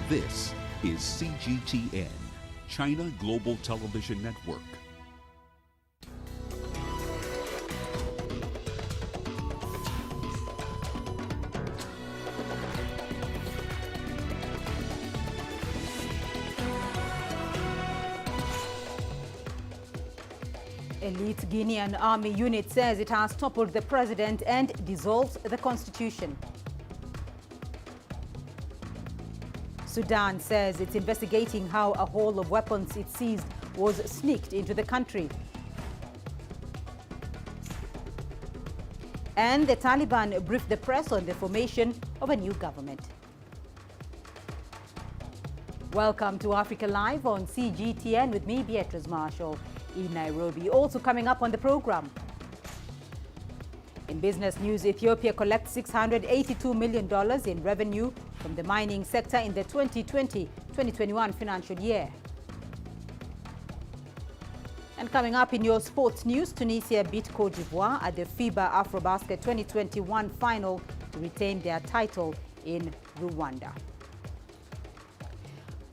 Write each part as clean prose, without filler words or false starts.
This is CGTN, China Global Television Network. Elite Guinean army unit says it has toppled the president and dissolved the constitution. Sudan says it's investigating how a haul of weapons it seized was sneaked into the country. And the Taliban briefed the press on the formation of a new government. Welcome to Africa Live on CGTN with me, Beatrice Marshall, in Nairobi. Also coming up on the program. In business news, Ethiopia collects $682 million in revenue from the mining sector in the 2020-2021 financial year. And coming up in your sports news, Tunisia beat Cote d'Ivoire at the FIBA Afrobasket 2021 final to retain their title in Rwanda.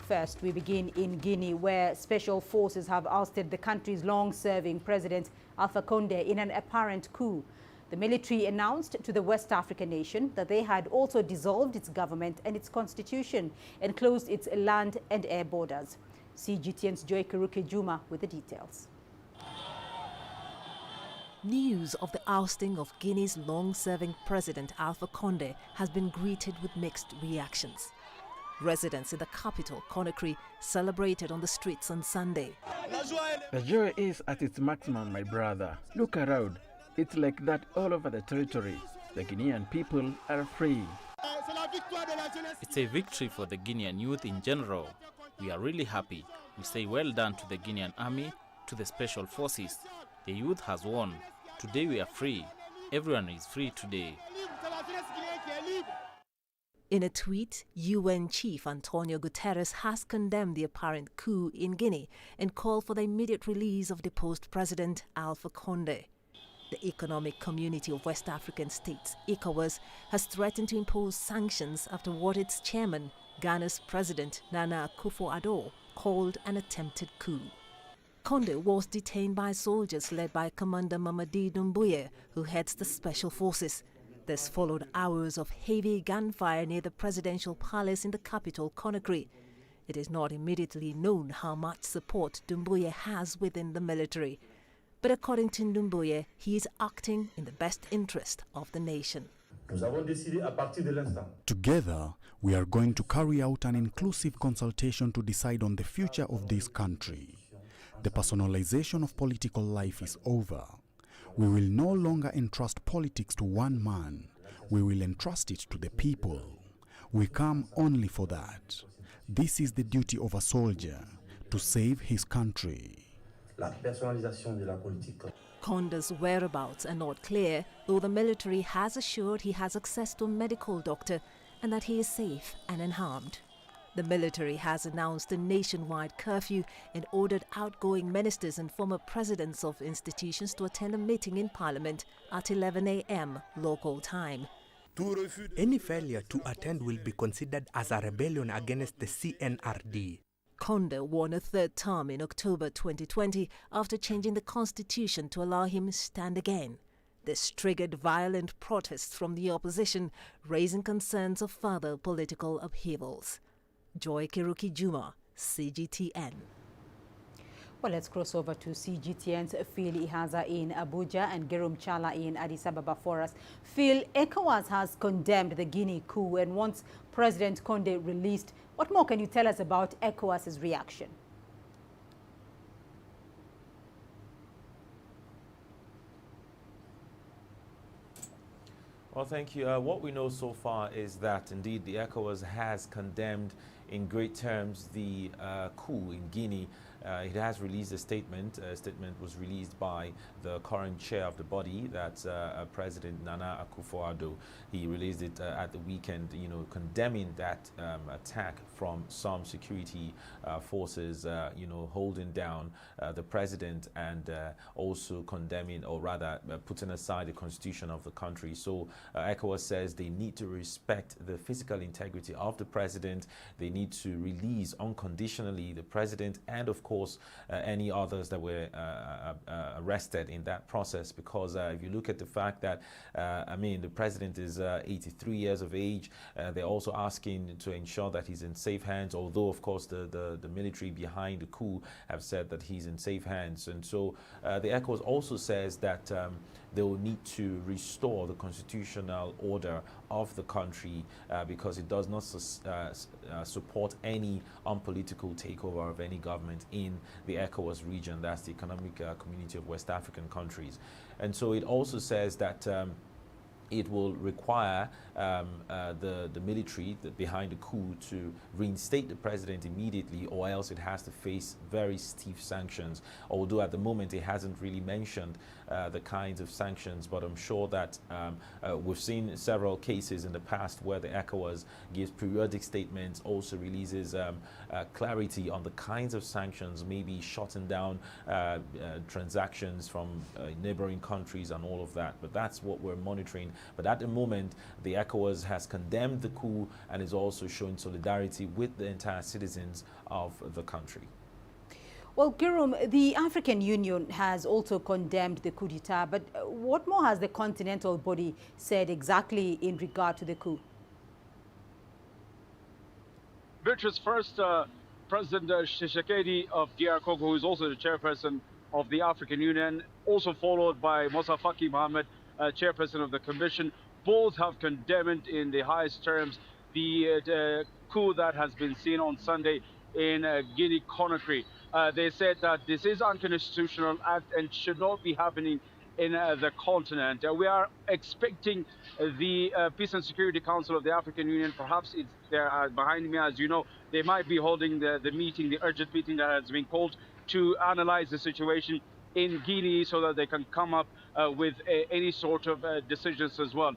First, we begin in Guinea, where special forces have ousted the country's long-serving president, Alpha Condé, in an apparent coup. The military announced to the West African nation that they had also dissolved its government and its constitution and closed its land and air borders. CGTN's Joy Kiruki Juma with the details. News of the ousting of Guinea's long-serving president, Alpha Condé, has been greeted with mixed reactions. Residents in the capital, Conakry, celebrated on the streets on Sunday. The joy is at its maximum, my brother. Look around. It's like that all over the territory. The Guinean people are free. It's a victory for the Guinean youth in general. We are really happy. We say well done to the Guinean army, to the special forces. The youth has won. Today we are free. Everyone is free today. In a tweet, UN Chief Antonio Guterres has condemned the apparent coup in Guinea and called for the immediate release of deposed President Alpha Condé. The Economic Community of West African States, ECOWAS, has threatened to impose sanctions after what its chairman, Ghana's President Nana Akufo-Addo, called an attempted coup. Condé was detained by soldiers led by Commander Mamadi Doumbouya, who heads the Special Forces. This followed hours of heavy gunfire near the presidential palace in the capital, Conakry. It is not immediately known how much support Doumbouya has within the military. But according to Doumbouya, he is acting in the best interest of the nation. Together, we are going to carry out an inclusive consultation to decide on the future of this country. The personalization of political life is over. We will no longer entrust politics to one man. We will entrust it to the people. We come only for that. This is the duty of a soldier, to save his country. Condé's whereabouts are not clear, though the military has assured he has access to a medical doctor and that he is safe and unharmed. The military has announced a nationwide curfew and ordered outgoing ministers and former presidents of institutions to attend a meeting in Parliament at 11 a.m. local time. Any failure to attend will be considered as a rebellion against the CNRD. Condé won a third term in October 2020 after changing the constitution to allow him to stand again. This triggered violent protests from the opposition, raising concerns of further political upheavals. Joy Kiruki Juma, CGTN. Well, let's cross over to CGTN's Phil Ihaza in Abuja and Gerum Chala in Addis Ababa for us. Phil, ECOWAS has condemned the Guinea coup and wants President Condé released. What more can you tell us about ECOWAS's reaction? Well, thank you. What we know so far is that indeed the ECOWAS has condemned in great terms the coup in Guinea. it has released a statement. A statement was released by the current chair of the body, that's President Nana Akufo-Addo. He released it at the weekend, condemning that attack from some security forces, holding down the president, and also condemning, or rather putting aside the constitution of the country. So ECOWAS says they need to respect the physical integrity of the president. They need to release unconditionally the president and, of course, any others that were arrested in that process. Because if you look at the fact that, the president is 83 years of age, they're also asking to ensure that he's in safe hands, although, of course, the military behind the coup have said that he's in safe hands. And so the ECOWAS also says that they will need to restore the constitutional order of the country because it does not support any unpolitical takeover of any government in the ECOWAS region. That's the Economic Community of West African Countries. And so it also says that it will require the military behind the coup to reinstate the president immediately, or else it has to face very stiff sanctions. Although at the moment it hasn't really mentioned the kinds of sanctions, but I'm sure that we've seen several cases in the past where the ECOWAS gives periodic statements, also releases clarity on the kinds of sanctions, maybe shutting down transactions from neighboring countries and all of that. But that's what we're monitoring. But at the moment, the ECOWAS has condemned the coup and is also showing solidarity with the entire citizens of the country. Well, Girum, the African Union has also condemned the coup d'etat, but what more has the continental body said exactly in regard to the coup? Beatrice, first, President Tshisekedi of DR Congo, who is also the chairperson of the African Union, also followed by Moussa Faki Mohamed, chairperson of the Commission. Both have condemned in the highest terms the coup that has been seen on Sunday in Guinea-Conakry. They said that this is unconstitutional act and should not be happening in the continent. We are expecting the Peace and Security Council of the African Union, perhaps it's there behind me, as you know, they might be holding the meeting, the urgent meeting that has been called to analyze the situation in Guinea so that they can come up with any sort of decisions as well.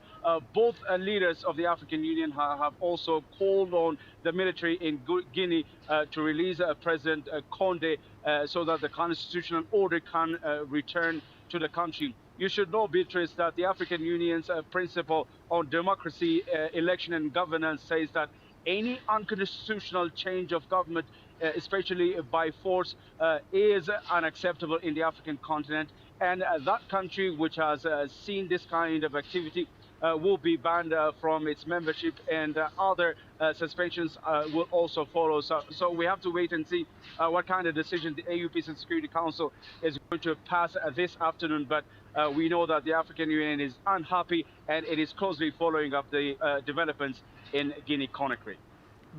Both leaders of the African Union have also called on the military in Guinea to release President Condé so that the constitutional order can return to the country. You should know, Beatrice, that the African Union's principle on democracy, election and governance says that any unconstitutional change of government, especially by force, is unacceptable in the African continent. And that country which has seen this kind of activity will be banned from its membership, and other suspensions will also follow. So we have to wait and see what kind of decision the AU Peace and Security Council is going to pass this afternoon. But we know that the African Union is unhappy, and it is closely following up the developments in Guinea-Conakry.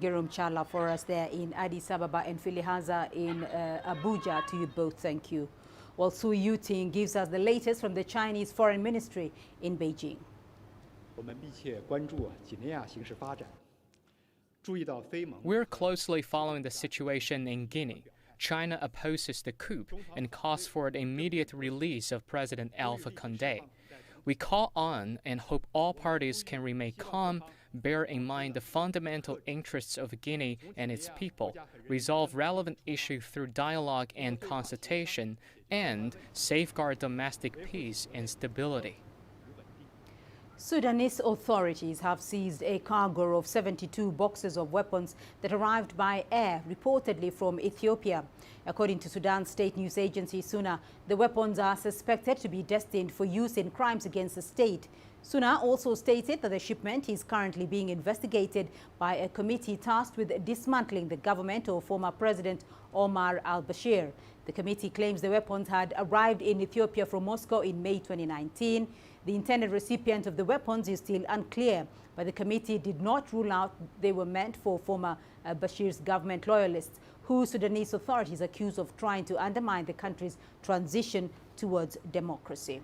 Girum Chala for us there in Addis Ababa, and Filihaza in Abuja. To you both, thank you. Well, Su Yuting gives us the latest from the Chinese Foreign Ministry in Beijing. We're closely following the situation in Guinea. China opposes the coup and calls for the immediate release of President Alpha Condé. We call on and hope all parties can remain calm, bear in mind the fundamental interests of Guinea and its people, resolve relevant issues through dialogue and consultation, and safeguard domestic peace and stability. Sudanese authorities have seized a cargo of 72 boxes of weapons that arrived by air, reportedly from Ethiopia. According to Sudan's state news agency SUNA, the weapons are suspected to be destined for use in crimes against the state. SUNA also stated that the shipment is currently being investigated by a committee tasked with dismantling the government of former President Omar al-Bashir. The committee claims the weapons had arrived in Ethiopia from Moscow in May 2019. The intended recipient of the weapons is still unclear, but the committee did not rule out they were meant for former Bashir's government loyalists, who Sudanese authorities accuse of trying to undermine the country's transition towards democracy.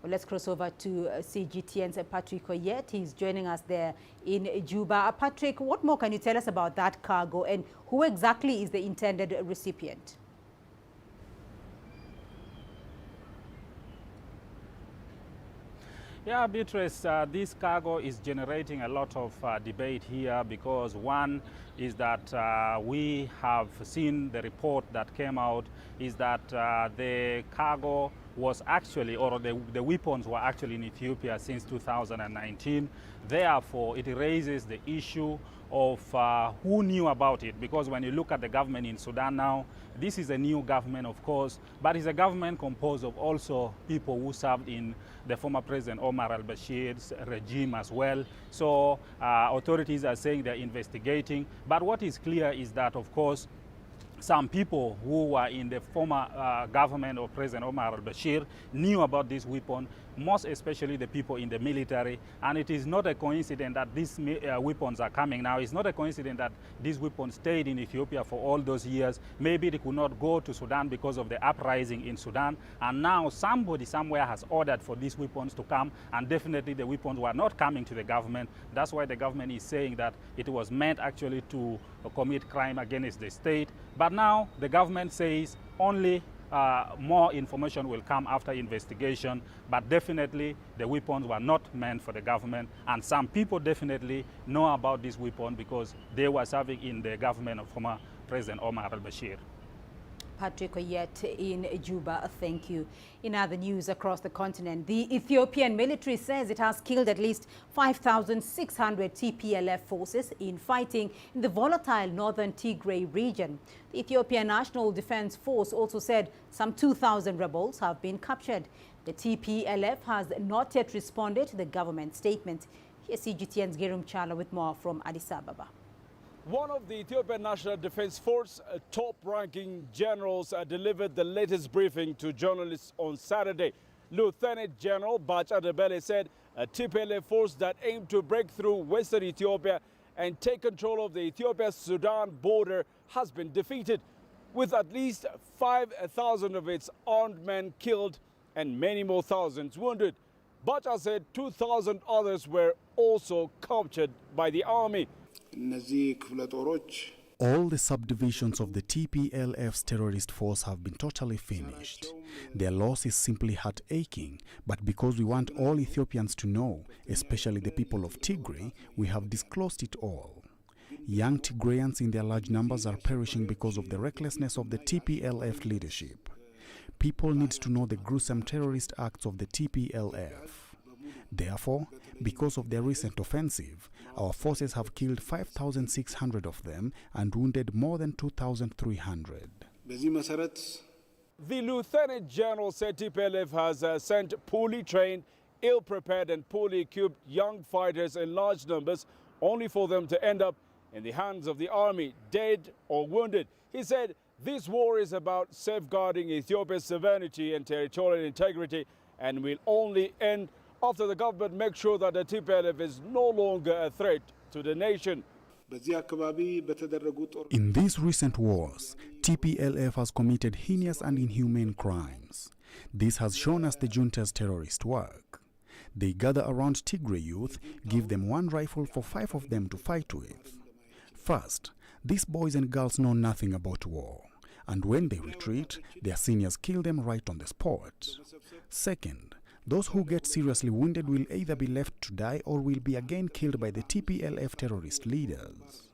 Well, let's cross over to CGTN's Patrick Oyet. He's joining us there in Juba. Patrick, what more can you tell us about that cargo and who exactly is the intended recipient? Yeah, Beatrice, this cargo is generating a lot of debate here because one is that we have seen the report that came out is that the cargo was actually, or the weapons were actually in Ethiopia since 2019. Therefore, it raises the issue of who knew about it, because when you look at the government in Sudan now, this is a new government, of course, but it's a government composed of also people who served in the former President Omar al-Bashir's regime as well. So authorities are saying they're investigating, but what is clear is that, of course, some people who were in the former government of President Omar al-Bashir knew about this weapon, most especially the people in the military. And it is not a coincidence that these weapons are coming now. It's not a coincidence that these weapons stayed in Ethiopia for all those years. Maybe they could not go to Sudan because of the uprising in Sudan. And now somebody somewhere has ordered for these weapons to come, and definitely the weapons were not coming to the government. That's why the government is saying that it was meant actually to commit crime against the state. But now the government says only more information will come after investigation, but definitely the weapons were not meant for the government, and some people definitely know about this weapon because they were serving in the government of former President Omar al-Bashir. Patrick Oyet in Juba, thank you. In other news across the continent, the Ethiopian military says it has killed at least 5,600 TPLF forces in fighting in the volatile northern Tigray region. The Ethiopian National Defense Force also said some 2,000 rebels have been captured. The TPLF has not yet responded to the government statement. Here's CGTN's Girum Chala with more from Addis Ababa. One of the Ethiopian National Defense Force top-ranking generals delivered the latest briefing to journalists on Saturday. Lieutenant General Bacha Debele said a TPLF force that aimed to break through western Ethiopia and take control of the Ethiopia-Sudan border has been defeated, with at least 5,000 of its armed men killed and many more thousands wounded. Bacha said 2,000 others were also captured by the army. All the subdivisions of the TPLF's terrorist force have been totally finished. Their loss is simply heart-aching, but because we want all Ethiopians to know, especially the people of Tigray, we have disclosed it all. Young Tigrayans in their large numbers are perishing because of the recklessness of the TPLF leadership. People need to know the gruesome terrorist acts of the TPLF. Therefore, because of their recent offensive, our forces have killed 5,600 of them and wounded more than 2,300. The Lieutenant General said TPLF has sent poorly trained, ill-prepared and poorly equipped young fighters in large numbers, only for them to end up in the hands of the army, dead or wounded. He said this war is about safeguarding Ethiopia's sovereignty and territorial integrity, and will only end after the government makes sure that the TPLF is no longer a threat to the nation. In these recent wars, TPLF has committed heinous and inhumane crimes. This has shown us the junta's terrorist work. They gather around Tigray youth, give them one rifle for 5 of them to fight with. First, these boys and girls know nothing about war, and when they retreat, their seniors kill them right on the spot. Second, those who get seriously wounded will either be left to die or will be again killed by the TPLF terrorist leaders.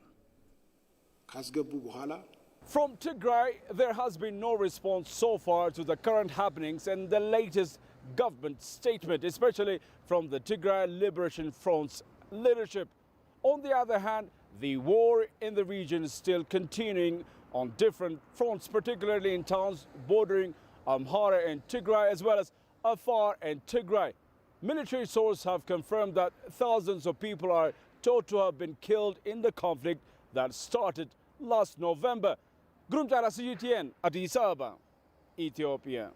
From Tigray, there has been no response so far to the current happenings and the latest government statement, especially from the Tigray Liberation Front's leadership. On the other hand, the war in the region is still continuing on different fronts, particularly in towns bordering Amhara and Tigray, as well as Afar and Tigray. Military sources have confirmed that thousands of people are thought to have been killed in the conflict that started last November. Grumtara CGTN, Addis Ababa, Ethiopia.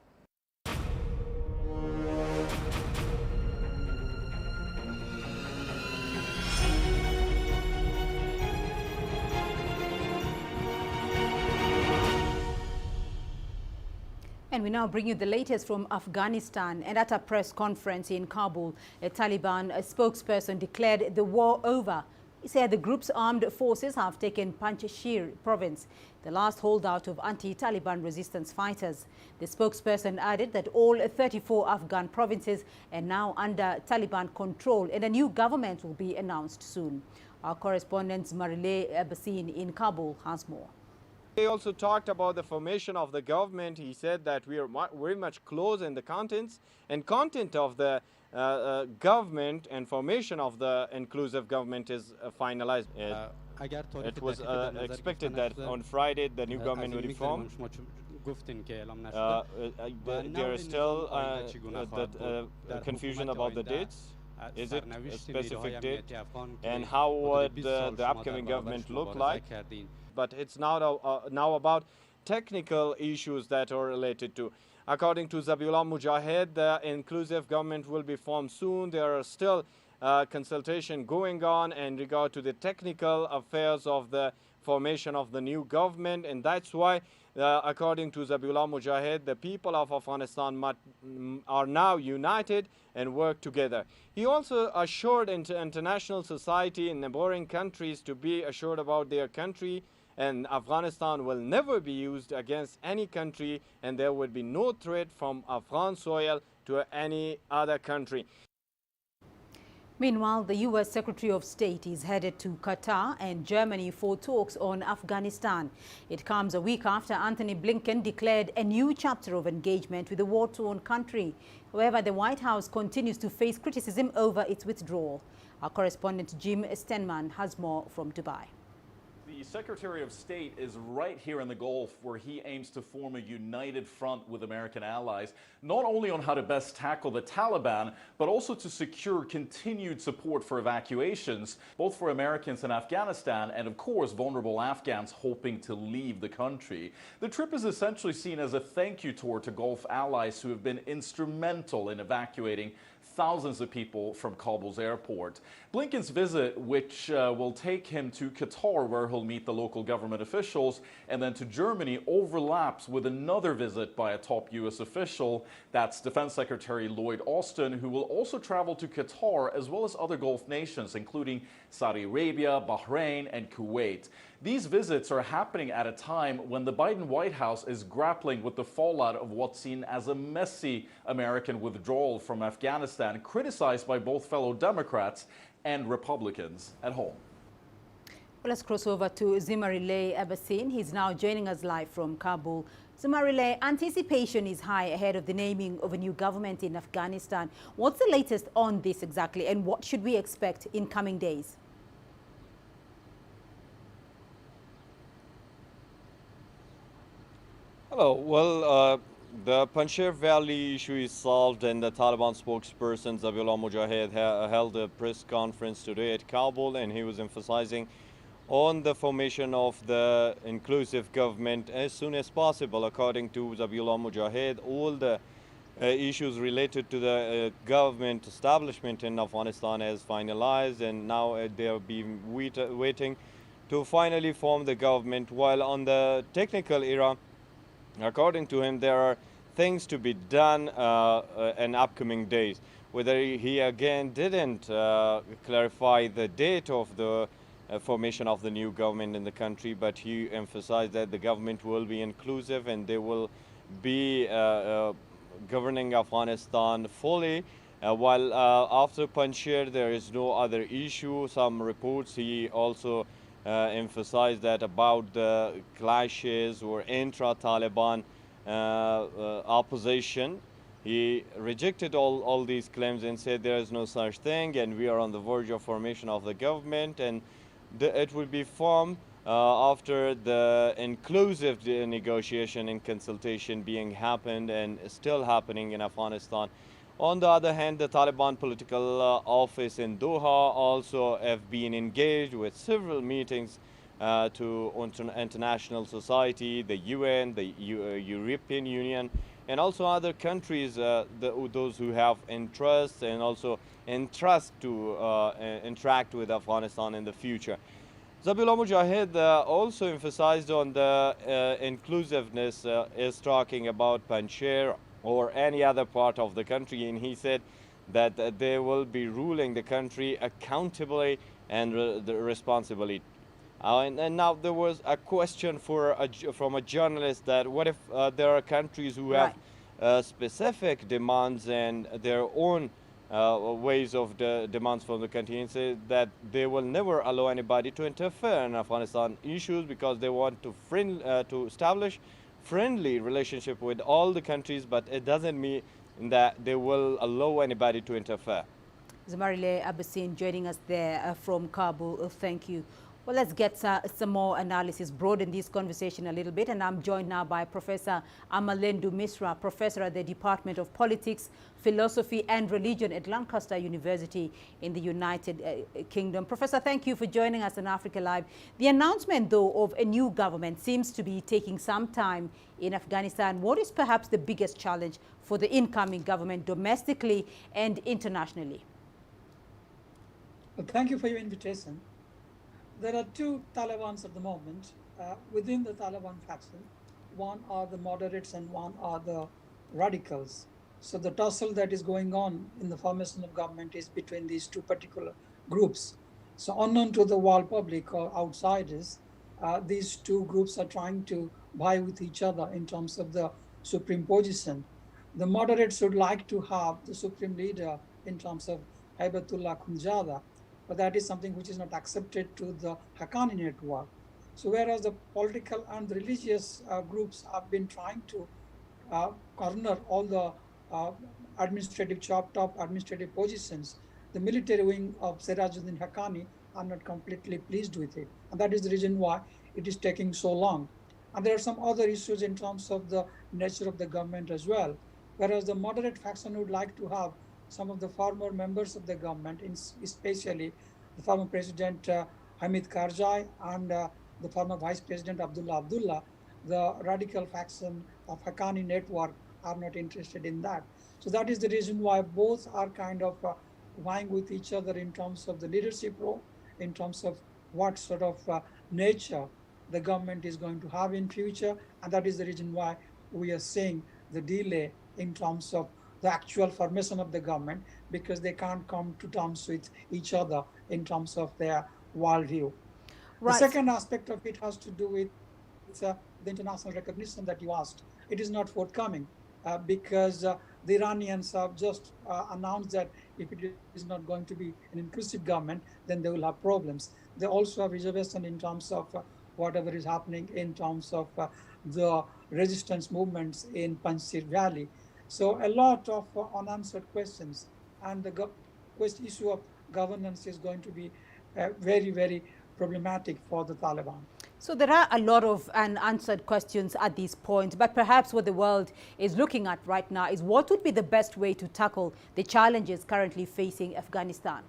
And we now bring you the latest from Afghanistan. And at a press conference in Kabul, a Taliban spokesperson declared the war over. He said the group's armed forces have taken Panjshir province, the last holdout of anti-Taliban resistance fighters. The spokesperson added that all 34 Afghan provinces are now under Taliban control and a new government will be announced soon. Our correspondent Marile Basin in Kabul has more. He also talked about the formation of the government. He said that we are very much close in the contents and content of the government, and formation of the inclusive government is finalized. It was expected that on Friday the new government will be formed. There is still confusion about the dates. Is it a specific date? And how would the upcoming government look like? But it's now about technical issues that are related to. According to Zabiullah Mujahid, the inclusive government will be formed soon. There are still consultation going on in regard to the technical affairs of the formation of the new government, and that's why, according to Zabiullah Mujahid, the people of Afghanistan are now united and work together. He also assured international society in neighboring countries to be assured about their country, and Afghanistan will never be used against any country, and there will be no threat from Afghan soil to any other country. Meanwhile, the U.S. Secretary of State is headed to Qatar and Germany for talks on Afghanistan. It comes a week after Anthony Blinken declared a new chapter of engagement with the war-torn country. However, the White House continues to face criticism over its withdrawal. Our correspondent Jim Stenman has more from Dubai. The Secretary of State is right here in the Gulf, where he aims to form a united front with American allies, not only on how to best tackle the Taliban, but also to secure continued support for evacuations, both for Americans in Afghanistan and, of course, vulnerable Afghans hoping to leave the country. The trip is essentially seen as a thank you tour to Gulf allies who have been instrumental in evacuating thousands of people from Kabul's airport. Blinken's visit, which will take him to Qatar, where he'll meet the local government officials, and then to Germany, overlaps with another visit by a top U.S. official. That's Defense Secretary Lloyd Austin, who will also travel to Qatar, as well as other Gulf nations, including Saudi Arabia, Bahrain, and Kuwait. These visits are happening at a time when the Biden White House is grappling with the fallout of what's seen as a messy American withdrawal from Afghanistan, criticized by both fellow Democrats and Republicans at home. Well, let's cross over to Zimarile Abassin. He's now joining us live from Kabul. Zimarile, anticipation is high ahead of the naming of a new government in Afghanistan. What's the latest on this exactly, and what should we expect in coming days? Hello. Well, the Panjshir Valley issue is solved, and the Taliban spokesperson Zabiullah Mujahid held a press conference today at Kabul, and he was emphasizing on the formation of the inclusive government as soon as possible. According to Zabiullah Mujahid, all the issues related to the government establishment in Afghanistan has finalized, and now they'll be waiting to finally form the government. While on the technical era, according to him, there are things to be done in upcoming days. Whether he again didn't clarify the date of the formation of the new government in the country, but he emphasized that the government will be inclusive and they will be governing Afghanistan fully. While after Panjshir there is no other issue. Some reports he also emphasized that about the clashes or intra-Taliban opposition. He rejected all these claims and said there is no such thing, and we are on the verge of formation of the government, and it will be formed after the inclusive negotiation and consultation being happened and still happening in Afghanistan. On the other hand, the Taliban political office in Doha also have been engaged with several meetings to international society, the UN, the European Union, and also other countries, those who have interest and also interest to interact with Afghanistan in the future. Zabihullah Mujahid also emphasized on the inclusiveness, is talking about Panjshir or any other part of the country, and he said that they will be ruling the country accountably and responsibly. And now there was a question from a journalist that what if there are countries who have specific demands and their own ways of the demands from the country, and say that they will never allow anybody to interfere in Afghanistan issues because they want to establish friendly relationship with all the countries, but it doesn't mean that they will allow anybody to interfere. Zamarile Abbasin joining us there from Kabul. Thank you. Well, let's get some more analysis, broaden this conversation a little bit. And I'm joined now by Professor Amalendu Misra, Professor at the Department of Politics, Philosophy and Religion at Lancaster University in the United Kingdom. Professor, thank you for joining us on Africa Live. The announcement, though, of a new government seems to be taking some time in Afghanistan. What is perhaps the biggest challenge for the incoming government domestically and internationally? Well, thank you for your invitation. There are two Talibans at the moment within the Taliban faction. One are the moderates and one are the radicals. So the tussle that is going on in the formation of government is between these two particular groups. So unknown to the world public or outsiders, these two groups are trying to vie with each other in terms of the supreme position. The moderates would like to have the supreme leader in terms of Haibatullah Khundzada, but that is something which is not accepted to the Haqqani network. So whereas the political and the religious groups have been trying to corner all the administrative chopped up administrative positions, the military wing of Sirajuddin Haqqani are not completely pleased with it. And that is the reason why it is taking so long. And there are some other issues in terms of the nature of the government as well. Whereas the moderate faction would like to have some of the former members of the government, especially the former President Hamid Karzai and the former Vice President Abdullah, the radical faction of Haqqani network are not interested in that. So that is the reason why both are kind of vying with each other in terms of the leadership role, in terms of what sort of nature the government is going to have in future. And that is the reason why we are seeing the delay in terms of the actual formation of the government, because they can't come to terms with each other in terms of their worldview. Right. The second aspect of it has to do with the international recognition that you asked. It is not forthcoming because the Iranians have just announced that if it is not going to be an inclusive government, then they will have problems. They also have reservation in terms of whatever is happening in terms of the resistance movements in Panjshir Valley. So a lot of unanswered questions, and the issue of governance is going to be very, very problematic for the Taliban. So there are a lot of unanswered questions at this point, but perhaps what the world is looking at right now is what would be the best way to tackle the challenges currently facing Afghanistan?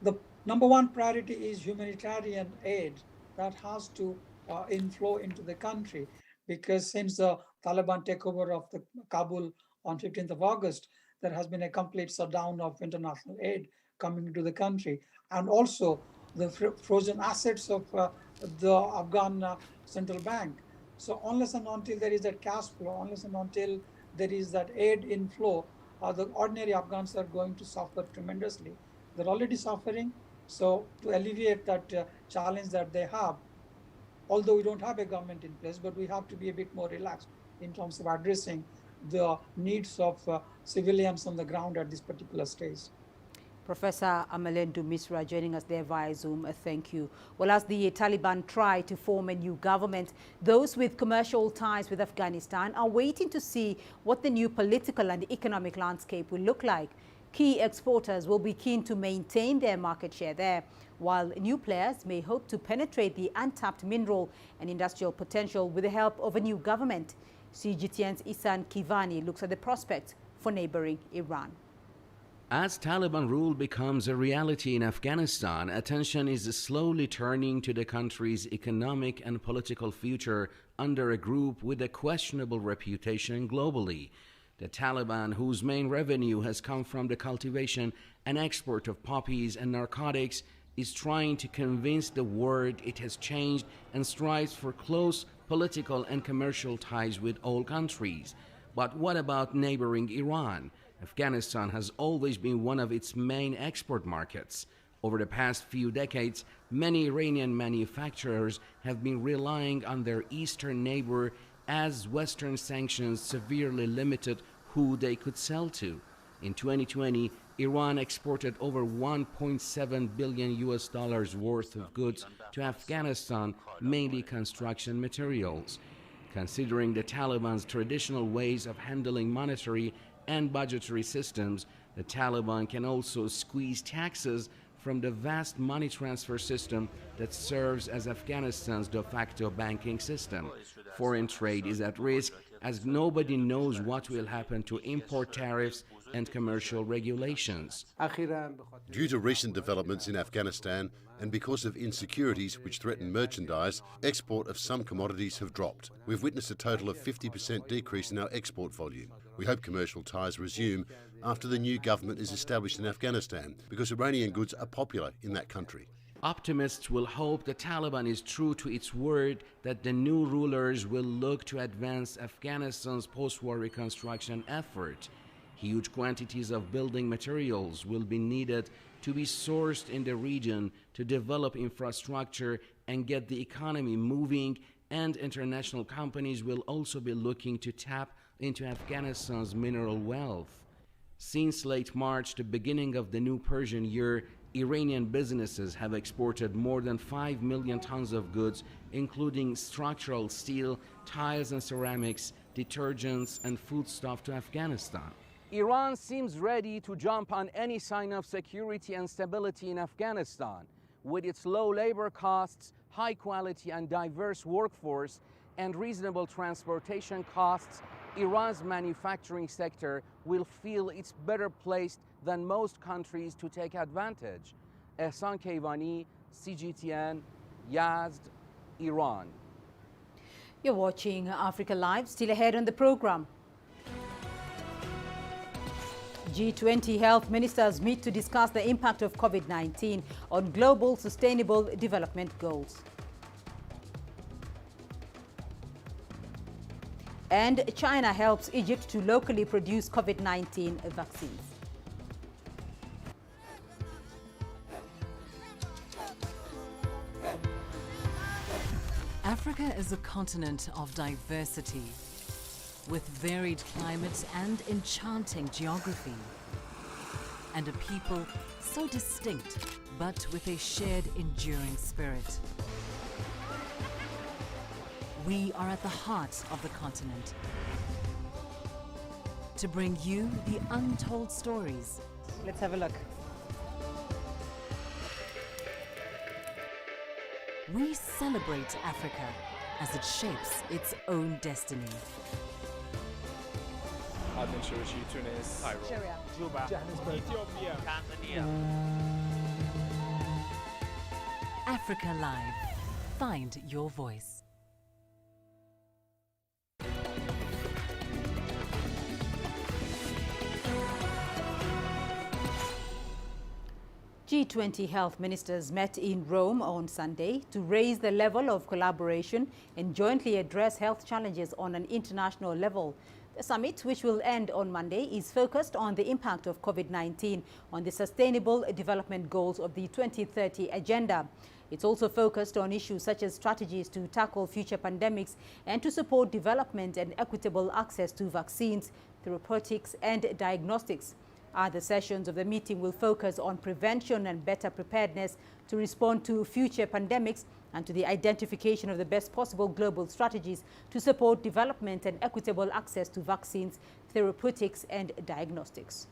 The number one priority is humanitarian aid that has to inflow into the country, because since the Taliban takeover of the Kabul on 15th of August, there has been a complete shutdown of international aid coming into the country, and also the frozen assets of the Afghan central bank. So unless and until there is that cash flow, unless and until there is that aid inflow, the ordinary Afghans are going to suffer tremendously. They're already suffering. So to alleviate that challenge that they have, although we don't have a government in place, but we have to be a bit more relaxed in terms of addressing the needs of civilians on the ground at this particular stage. Professor Amalendu Misra joining us there via Zoom. Thank you. Well, as the Taliban try to form a new government, those with commercial ties with Afghanistan are waiting to see what the new political and economic landscape will look like. Key exporters will be keen to maintain their market share there, while new players may hope to penetrate the untapped mineral and industrial potential with the help of a new government. CGTN's Isan Kivani looks at the prospects for neighboring Iran. As Taliban rule becomes a reality in Afghanistan, attention is slowly turning to the country's economic and political future under a group with a questionable reputation globally. The Taliban, whose main revenue has come from the cultivation and export of poppies and narcotics, is trying to convince the world it has changed and strives for close political and commercial ties with all countries. But what about neighboring Iran? Afghanistan has always been one of its main export markets. Over the past few decades, many Iranian manufacturers have been relying on their eastern neighbor as Western sanctions severely limited who they could sell to. In 2020, Iran exported over $1.7 billion worth of goods to Afghanistan, mainly construction materials. Considering the Taliban's traditional ways of handling monetary and budgetary systems, the Taliban can also squeeze taxes from the vast money transfer system that serves as Afghanistan's de facto banking system. Foreign trade is at risk as nobody knows what will happen to import tariffs and commercial regulations. Due to recent developments in Afghanistan and because of insecurities which threaten merchandise, export of some commodities have dropped. We've witnessed a total of 50% decrease in our export volume. We hope commercial ties resume after the new government is established in Afghanistan, because Iranian goods are popular in that country. Optimists will hope the Taliban is true to its word that the new rulers will look to advance Afghanistan's post-war reconstruction effort. Huge quantities of building materials will be needed to be sourced in the region to develop infrastructure and get the economy moving, and international companies will also be looking to tap into Afghanistan's mineral wealth. Since late March, the beginning of the new Persian year, Iranian businesses have exported more than 5 million tons of goods, including structural steel, tiles and ceramics, detergents, and foodstuff to Afghanistan. Iran seems ready to jump on any sign of security and stability in Afghanistan. With its low labor costs, high quality and diverse workforce, and reasonable transportation costs, Iran's manufacturing sector will feel it's better placed than most countries to take advantage. Ehsan Keivani, CGTN, Yazd, Iran. You're watching Africa Live. Still ahead on the program. G20 health ministers meet to discuss the impact of COVID-19 on global sustainable development goals. And China helps Egypt to locally produce COVID-19 vaccines. Africa is a continent of diversity, with varied climates and enchanting geography, and a people so distinct, but with a shared enduring spirit. We are at the heart of the continent to bring you the untold stories. Let's have a look. We celebrate Africa as it shapes its own destiny. Tunis, Cairo, Juba, Johannesburg, Ethiopia, Tanzania. Africa Live. Find your voice. G20 health ministers met in Rome on Sunday to raise the level of collaboration and jointly address health challenges on an international level. The summit, which will end on Monday, is focused on the impact of COVID-19 on the Sustainable Development Goals of the 2030 Agenda. It's also focused on issues such as strategies to tackle future pandemics and to support development and equitable access to vaccines, therapeutics, and diagnostics. Other sessions of the meeting will focus on prevention and better preparedness to respond to future pandemics and to the identification of the best possible global strategies to support development and equitable access to vaccines, therapeutics, and diagnostics.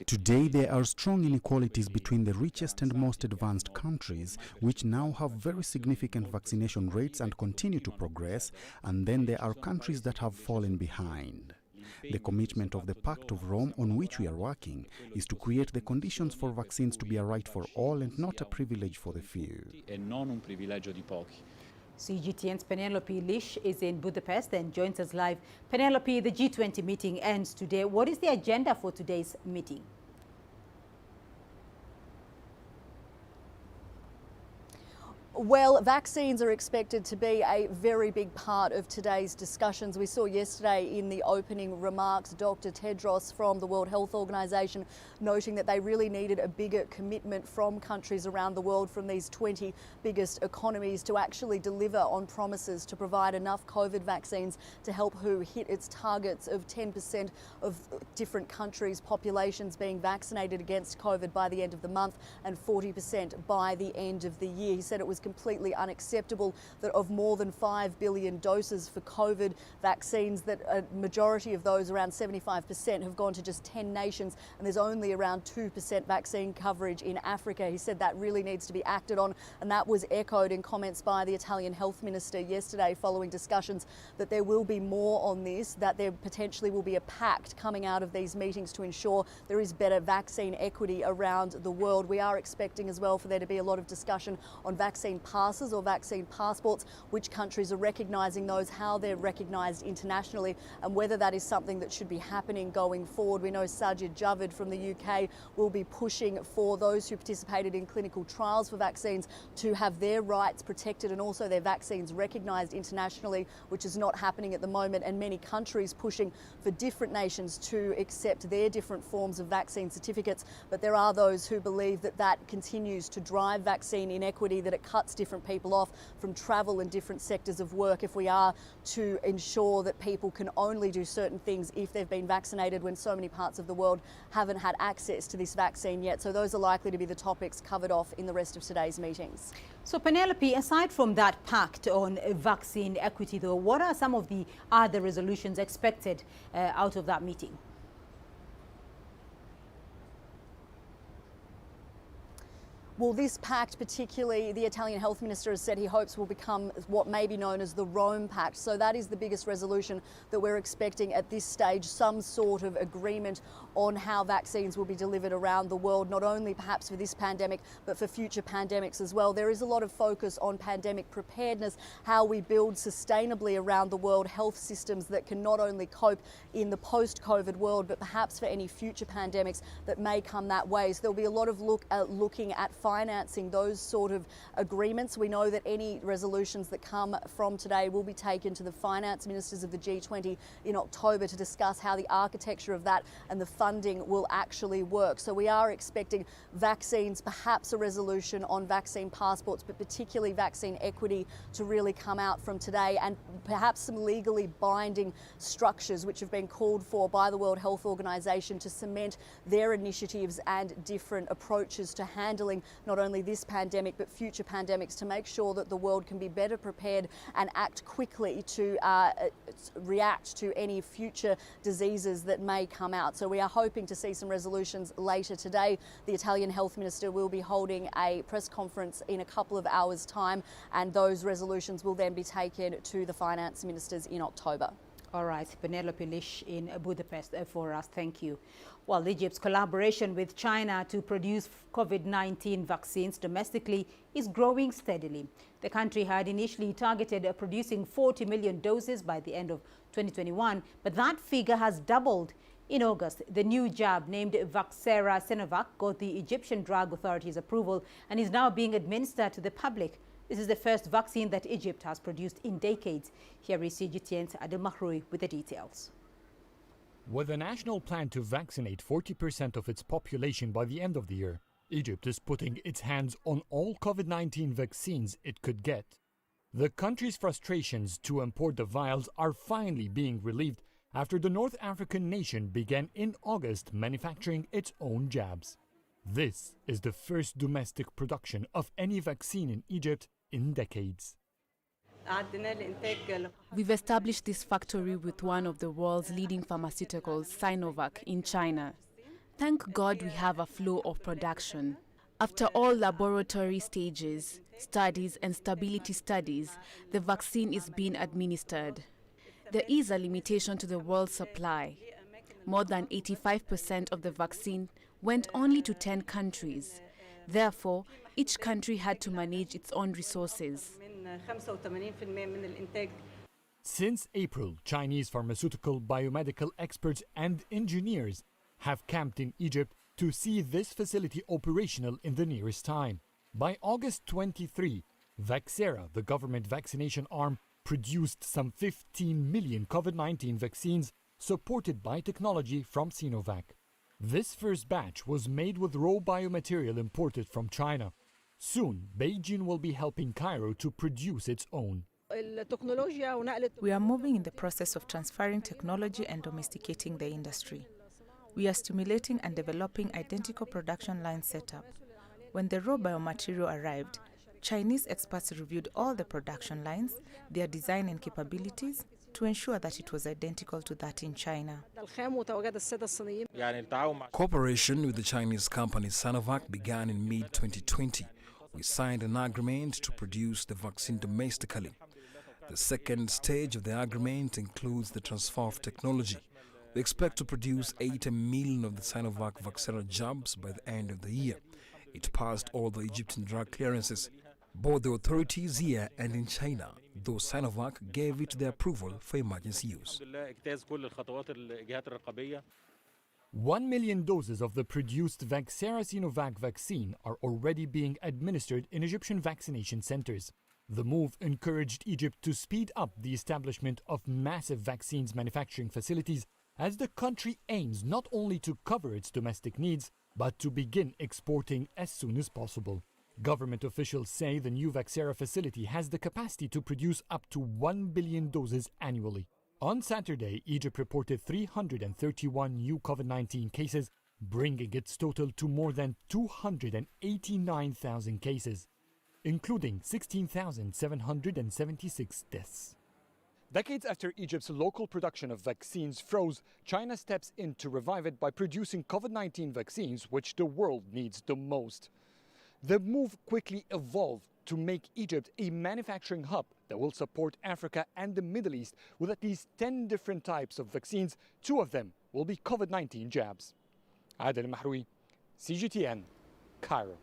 Today there are strong inequalities between the richest and most advanced countries, which now have very significant vaccination rates and continue to progress, and then there are countries that have fallen behind. The commitment of the Pact of Rome, on which we are working, is to create the conditions for vaccines to be a right for all and not a privilege for the few. CGTN's Penelope Lish is in Budapest and joins us live. Penelope, the G20 meeting ends today. What is the agenda for today's meeting? Well, vaccines are expected to be a very big part of today's discussions. We saw yesterday in the opening remarks Dr. Tedros from the World Health Organization noting that they really needed a bigger commitment from countries around the world, from these 20 biggest economies, to actually deliver on promises to provide enough COVID vaccines to help WHO hit its targets of 10% of different countries' populations being vaccinated against COVID by the end of the month and 40% by the end of the year. He said it was completely unacceptable that of more than 5 billion doses for COVID vaccines, that a majority of those, around 75%, have gone to just 10 nations, and there's only around 2% vaccine coverage in Africa. He said that really needs to be acted on, and that was echoed in comments by the Italian health minister yesterday following discussions that there will be more on this, that there potentially will be a pact coming out of these meetings to ensure there is better vaccine equity around the world. We are expecting as well for there to be a lot of discussion on vaccine passes or vaccine passports, which countries are recognising those, how they're recognised internationally, and whether that is something that should be happening going forward. We know Sajid Javid from the UK will be pushing for those who participated in clinical trials for vaccines to have their rights protected and also their vaccines recognised internationally, which is not happening at the moment, and many countries pushing for different nations to accept their different forms of vaccine certificates. But there are those who believe that that continues to drive vaccine inequity, that it cuts different people off from travel and different sectors of work if we are to ensure that people can only do certain things if they've been vaccinated, when so many parts of the world haven't had access to this vaccine yet. So those are likely to be the topics covered off in the rest of today's meetings. So Penelope, aside from that pact on vaccine equity though, what are some of the other resolutions expected out of that meeting? Well, this pact, particularly, the Italian health minister has said he hopes will become what may be known as the Rome Pact. So that is the biggest resolution that we're expecting at this stage, some sort of agreement on how vaccines will be delivered around the world, not only perhaps for this pandemic, but for future pandemics as well. There is a lot of focus on pandemic preparedness, how we build sustainably around the world health systems that can not only cope in the post-COVID world, but perhaps for any future pandemics that may come that way. So there'll be a lot of looking at financing those sort of agreements. We know that any resolutions that come from today will be taken to the finance ministers of the G20 in October to discuss how the architecture of that and the funding will actually work. So we are expecting vaccines, perhaps a resolution on vaccine passports, but particularly vaccine equity to really come out from today, and perhaps some legally binding structures which have been called for by the World Health Organization to cement their initiatives and different approaches to handling not only this pandemic but future pandemics, to make sure that the world can be better prepared and act quickly to react to any future diseases that may come out. So we are hoping to see some resolutions later today. The Italian health minister will be holding a press conference in a couple of hours' time, and those resolutions will then be taken to the finance ministers in October. All right, Penelope Lish in Budapest for us. Thank you. Well, Egypt's collaboration with China to produce COVID-19 vaccines domestically is growing steadily. The country had initially targeted producing 40 million doses by the end of 2021, but that figure has doubled. In August, the new jab named Vaxera Sinovac got the Egyptian drug authority's approval and is now being administered to the public. This is the first vaccine that Egypt has produced in decades. Here is CGTN's Adil Mahroui with the details. With a national plan to vaccinate 40% of its population by the end of the year, Egypt is putting its hands on all COVID-19 vaccines it could get. The country's frustrations to import the vials are finally being relieved after the North African nation began in August manufacturing its own jabs. This is the first domestic production of any vaccine in Egypt in decades. We've established this factory with one of the world's leading pharmaceuticals, Sinovac, in China. Thank God we have a flow of production. After all laboratory stages, studies and stability studies, the vaccine is being administered. There is a limitation to the world's supply. More than 85% of the vaccine went only to 10 countries. Therefore, each country had to manage its own resources. Since April, Chinese pharmaceutical, biomedical experts and engineers have camped in Egypt to see this facility operational in the nearest time. By August 23, Vaxera, the government vaccination arm, produced some 15 million COVID-19 vaccines supported by technology from Sinovac. This first batch was made with raw biomaterial imported from China. Soon, Beijing will be helping Cairo to produce its own. We are moving in the process of transferring technology and domesticating the industry. We are stimulating and developing identical production line setup. When the raw biomaterial arrived, Chinese experts reviewed all the production lines, their design and capabilities, to ensure that it was identical to that in China. Cooperation with the Chinese company Sinovac began in mid-2020. We signed an agreement to produce the vaccine domestically. The second stage of the agreement includes the transfer of technology. We expect to produce 80 million of the Sinovac Vaxera jabs by the end of the year. It passed all the Egyptian drug clearances, both the authorities here and in China, though Sinovac gave it the approval for emergency use. 1 million doses of the produced Vaxera-Sinovac vaccine are already being administered in Egyptian vaccination centers. The move encouraged Egypt to speed up the establishment of massive vaccines manufacturing facilities as the country aims not only to cover its domestic needs, but to begin exporting as soon as possible. Government officials say the new Vaxera facility has the capacity to produce up to 1 billion doses annually. On Saturday, Egypt reported 331 new COVID-19 cases, bringing its total to more than 289,000 cases, including 16,776 deaths. Decades after Egypt's local production of vaccines froze, China steps in to revive it by producing COVID-19 vaccines, which the world needs the most. The move quickly evolved to make Egypt a manufacturing hub that will support Africa and the Middle East with at least 10 different types of vaccines. 2 of them will be COVID-19 jabs. Adel Mahroui, CGTN, Cairo.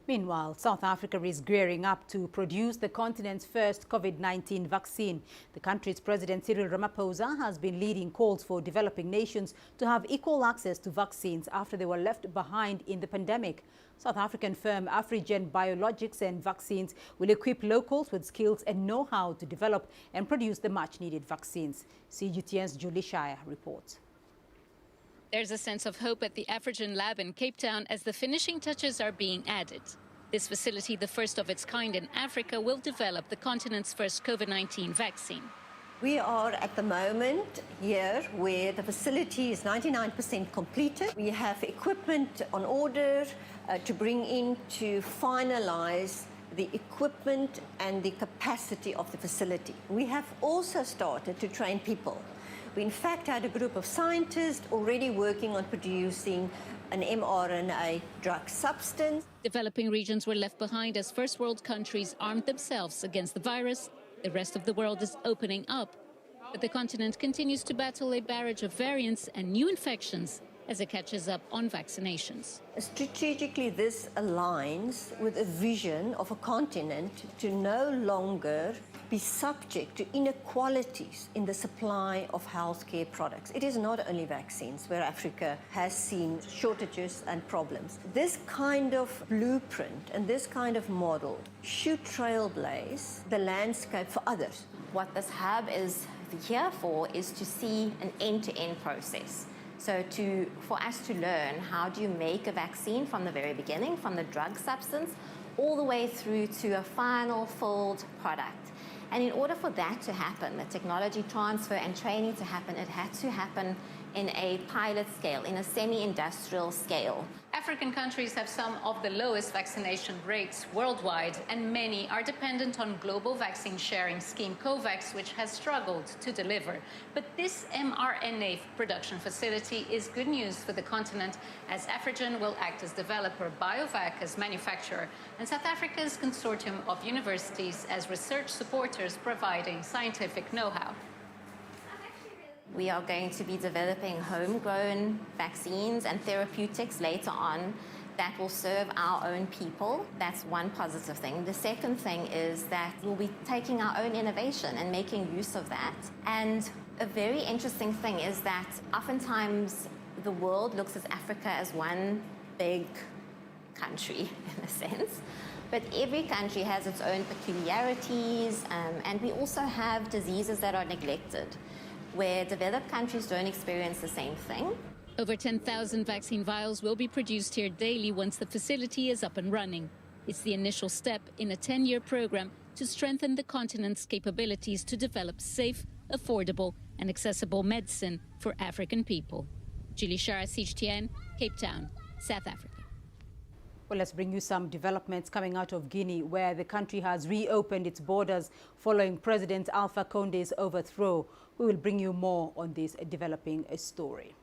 Meanwhile, South Africa is gearing up to produce the continent's first COVID-19 vaccine. The country's President Cyril Ramaphosa has been leading calls for developing nations to have equal access to vaccines after they were left behind in the pandemic. South African firm Afrigen Biologics and Vaccines will equip locals with skills and know-how to develop and produce the much-needed vaccines. CGTN's Julie Shire reports. There's a sense of hope at the Afrigen lab in Cape Town as the finishing touches are being added. This facility, the first of its kind in Africa, will develop the continent's first COVID-19 vaccine. We are at the moment here where the facility is 99% completed. We have equipment on order to bring in to finalize the equipment and the capacity of the facility. We have also started to train people. We in fact had a group of scientists already working on producing an mRNA drug substance. Developing regions were left behind as first world countries armed themselves against the virus. The rest of the world is opening up, but the continent continues to battle a barrage of variants and new infections as it catches up on vaccinations. Strategically, this aligns with a vision of a continent to no longer be subject to inequalities in the supply of healthcare products. It is not only vaccines where Africa has seen shortages and problems. This kind of blueprint and this kind of model should trailblaze the landscape for others. What this hub is here for is to see an end-to-end process. So for us to learn how do you make a vaccine from the very beginning, from the drug substance, all the way through to a final filled product. And in order for that to happen, the technology transfer and training to happen, it had to happen in a pilot scale, in a semi-industrial scale. African countries have some of the lowest vaccination rates worldwide, and many are dependent on global vaccine sharing scheme COVAX, which has struggled to deliver. But this mRNA production facility is good news for the continent, as Afrigen will act as developer, BioVac as manufacturer, and South Africa's consortium of universities as research supporters providing scientific know-how. We are going to be developing homegrown vaccines and therapeutics later on that will serve our own people. That's one positive thing. The second thing is that we'll be taking our own innovation and making use of that. And a very interesting thing is that oftentimes the world looks at Africa as one big country, in a sense. But every country has its own peculiarities, and we also have diseases that are neglected, where developed countries don't experience the same thing. Over 10,000 vaccine vials will be produced here daily once the facility is up and running. It's the initial step in a 10-year program to strengthen the continent's capabilities to develop safe, affordable and accessible medicine for African people. Julie Shara, CGTN, Cape Town, South Africa. Well, let's bring you some developments coming out of Guinea, where the country has reopened its borders following President Alpha Conde's overthrow. We will bring you more on this developing story.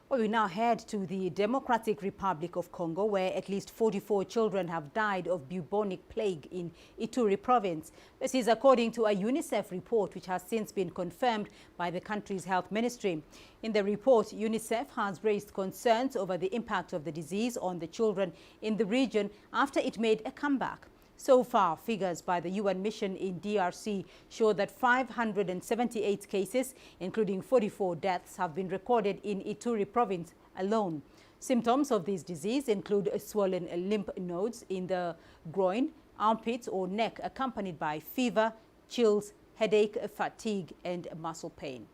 Well, we now head to the Democratic Republic of Congo, where at least 44 children have died of bubonic plague in Ituri province. This is according to a UNICEF report, which has since been confirmed by the country's health ministry. In the report, UNICEF has raised concerns over the impact of the disease on the children in the region after it made a comeback. So far, figures by the UN mission in DRC show that 578 cases, including 44 deaths, have been recorded in Ituri province alone. Symptoms of this disease include swollen lymph nodes in the groin, armpits or neck, accompanied by fever, chills, headache, fatigue and muscle pain.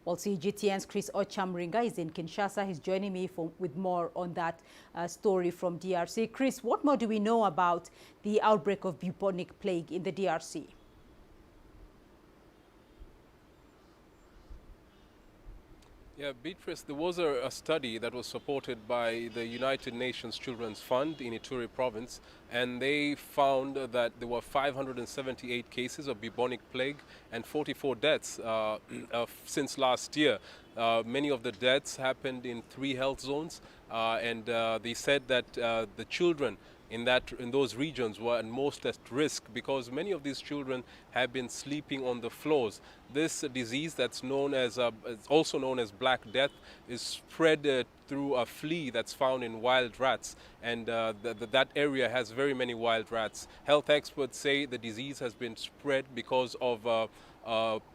Well, CGTN's Chris Ochamringa is in Kinshasa. He's joining me with more on that story from DRC. Chris, what more do we know about the outbreak of bubonic plague in the DRC? Yeah, Beatrice, there was a study that was supported by the United Nations Children's Fund in Ituri province, and they found that there were 578 cases of bubonic plague and 44 deaths since last year. Many of the deaths happened in 3 health zones, and they said that the children in those regions were most at risk because many of these children have been sleeping on the floors. This disease, that's known as also known as Black Death, is spread through a flea that's found in wild rats, and that area has very many wild rats. Health experts say the disease has been spread because of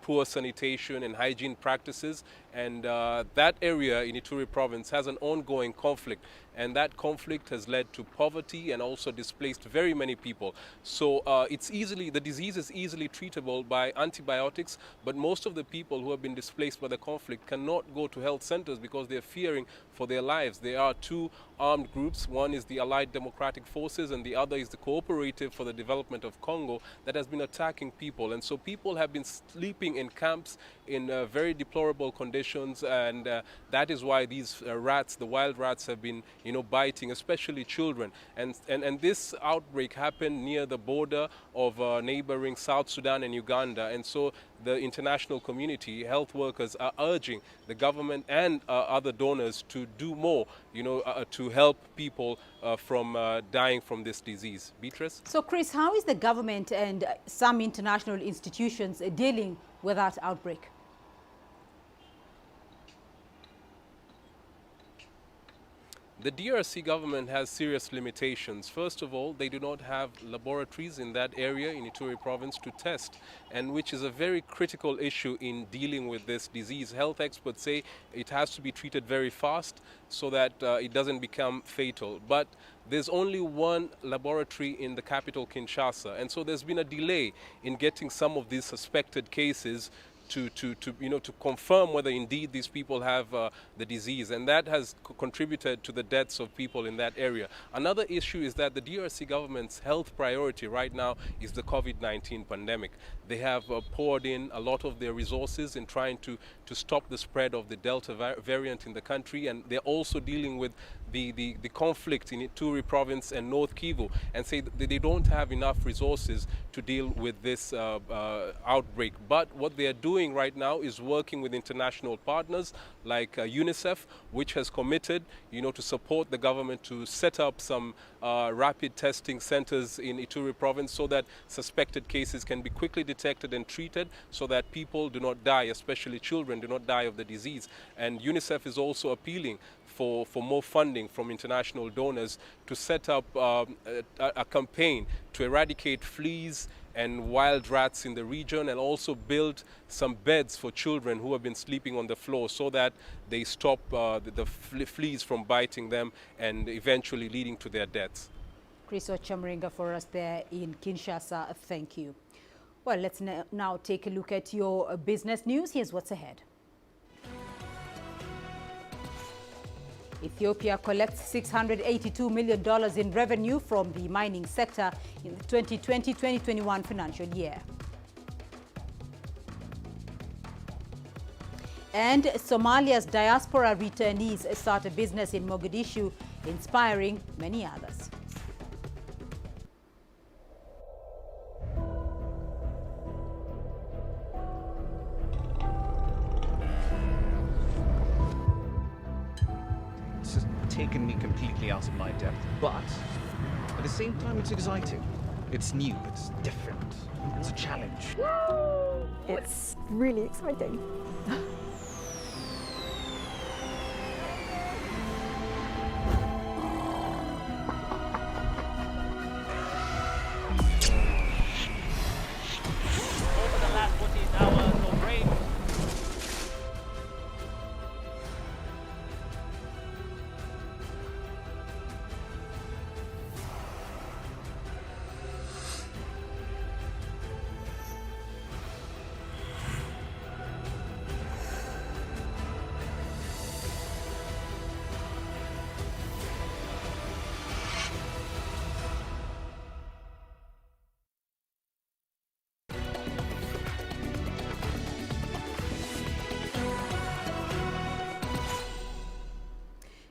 poor sanitation and hygiene practices, and that area in Ituri province has an ongoing conflict, and that conflict has led to poverty and also displaced very many people. So the disease is easily treatable by antibiotics, but most of the people who have been displaced by the conflict cannot go to health centers because they're fearing for their lives. There are 2 armed groups. One is the Allied Democratic Forces and the other is the Cooperative for the Development of Congo that has been attacking people. And so people have been sleeping in camps in very deplorable conditions, and that is why these rats, the wild rats, have been biting, especially children. And this outbreak happened near the border of neighboring South Sudan and Uganda, and so the international community, health workers, are urging the government and other donors to do more, to help people from dying from this disease. Beatrice? So, Chris, how is the government and some international institutions dealing with that outbreak? The DRC government has serious limitations. First of all, they do not have laboratories in that area in Ituri province to test, and which is a very critical issue in dealing with this disease. Health experts say it has to be treated very fast so that it doesn't become fatal. But there's only one laboratory in the capital, Kinshasa, and so there's been a delay in getting some of these suspected cases to confirm whether indeed these people have the disease, and that has contributed to the deaths of people in that area. Another issue is that the DRC government's health priority right now is the COVID-19 pandemic. They have poured in a lot of their resources in trying to stop the spread of the Delta variant in the country, and they're also dealing with the conflict in Ituri province and North Kivu, and say that they don't have enough resources to deal with this outbreak. But what they are doing right now is working with international partners like UNICEF, which has committed, to support the government to set up some rapid testing centers in Ituri province so that suspected cases can be quickly detected and treated so that people do not die, especially children do not die of the disease. And UNICEF is also appealing for more funding from international donors to set up a campaign to eradicate fleas and wild rats in the region, and also build some beds for children who have been sleeping on the floor so that they stop the fleas from biting them and eventually leading to their deaths. Chris Ochamringa for us there in Kinshasa. Thank you. Well, let's now take a look at your business news. Here's what's ahead. Ethiopia collects $682 million in revenue from the mining sector in the 2020-2021 financial year. And Somalia's diaspora returnees start a business in Mogadishu, inspiring many others. It's just taken me completely out of my depth, but at the same time it's exciting. It's new, it's different, it's a challenge. It's really exciting.